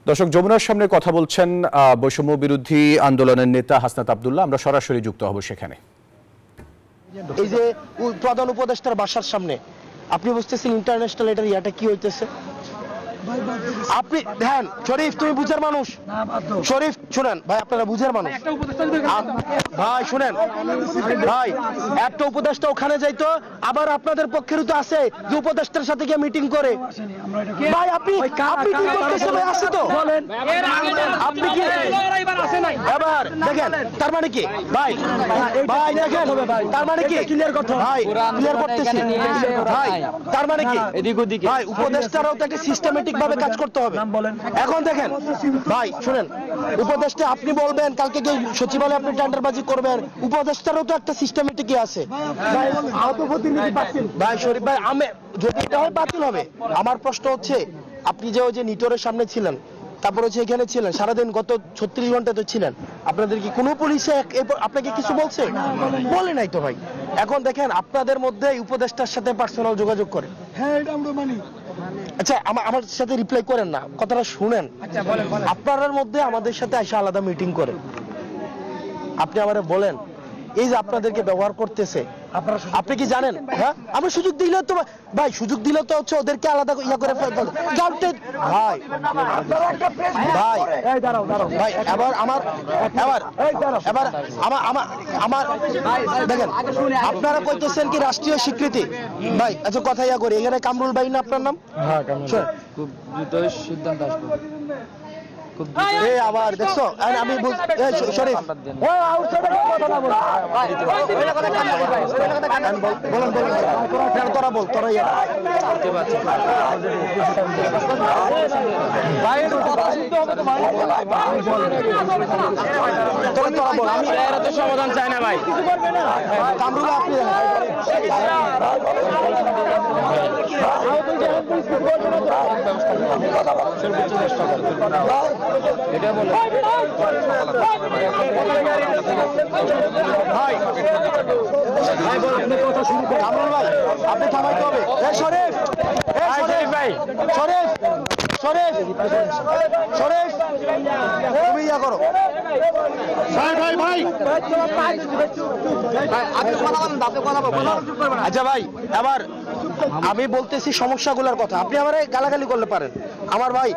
দর্শক, যমুনার সামনে কথা বলছেন বৈষম্য বিরোধী আন্দোলনের নেতা হাসনাত আব্দুল্লাহ। আমরা সরাসরি যুক্ত হব সেখানে। এই যে প্রধান উপদেষ্টার বাসার সামনে আপনি বুঝতেছেন ইন্টারন্যাশনাল এটার ইয়াটা কি হইতেছে। আপনি ধ্যান শরীফ, তুমি বুঝার মানুষ। শরীফ শুনেন ভাই, আপনারা বুঝার মানুষ ভাই, শুনেন ভাই, একটা উপদেষ্টা ওখানে যাইতো, আবার আপনাদের পক্ষেরও তো আছে যে উপদেষ্টার সাথে গিয়ে মিটিং করে। ভাই আপনি আপনি কি করতেছেন ভাই? আছে তো আপনি কি এবার দেখেন তার মানে কি ভাই? ভাই দেখেন তার মানে কি ক্লিয়ার কথা ভাই, ক্লিয়ার করতেছি ভাই। তার মানে কি ভাই উপদেষ্টারাও তাকে সিস্টেমেটিক ভাবে কাজ করতে হবে। এখন দেখেন ভাই শুনেন, উপদেষ্টা আপনি বলবেন কালকে কি সচিবালয়ে আপনি টেন্ডারবাজি করবেন, উপদেষ্টারও তো একটা সিস্টেমেটিকই আছে ভাই। শরীফ ভাই, আমি যদি এটা হয় বাতিল হবে। আমার প্রশ্ন হচ্ছে আপনি যে ওই যে নিটোরের সামনে ছিলেন, তারপরে হচ্ছে এখানে ছিলেন সারাদিন, গত 36 ঘন্টা তো ছিলেন, আপনাদের কি কোনো পুলিশে আপনাকে কিছু বলছে? বলে নাই তো ভাই। এখন দেখেন আপনাদের মধ্যে উপদেষ্টার সাথে পার্সোনাল যোগাযোগ করে। হ্যাঁ এটা আমরা মানি। আচ্ছা আমার সাথে রিপ্লাই করেন না, কথাটা শুনেন। আপনাদের মধ্যে আমাদের সাথে এসে আলাদা মিটিং করে। আপনি আমারে বলেন এই যে আপনাদেরকে ব্যবহার করতেছে, আপনি কি জানেন? হ্যাঁ আমরা সুযোগ দিলে তো ভাই, সুযোগ দিলে তো হচ্ছে ওদেরকে আলাদা ইয়া করে ফেলতে ভাই। ভাই ভাই এবার আমার দেখেন আপনারা কইতেছেন কি রাষ্ট্রীয় স্বীকৃতি ভাই। আচ্ছা কথা ইয়া করি, এখানে কামরুল ভাই না আপনার নাম? খুব দ্রুত সিদ্ধান্ত আসবে। আবার দেখছো আমি শরীফ তোরা বল, তোরা বল। আমি তো সমাধান চাই না ভাই। কামরুল আপনি এটা বলে ভাই কামরুল ভাই আপনি থামাইতে হবে। শরীফ ভাই, শরীফ শরীফ শরীফ তুমি ইয়া করো ভাই ভাই ভাই। আচ্ছা ভাই, এবার আমি বলতেছি সমস্যাগুলোর কথা, আপনি আমার গালাগালি করলে পারেন আমার ভাই।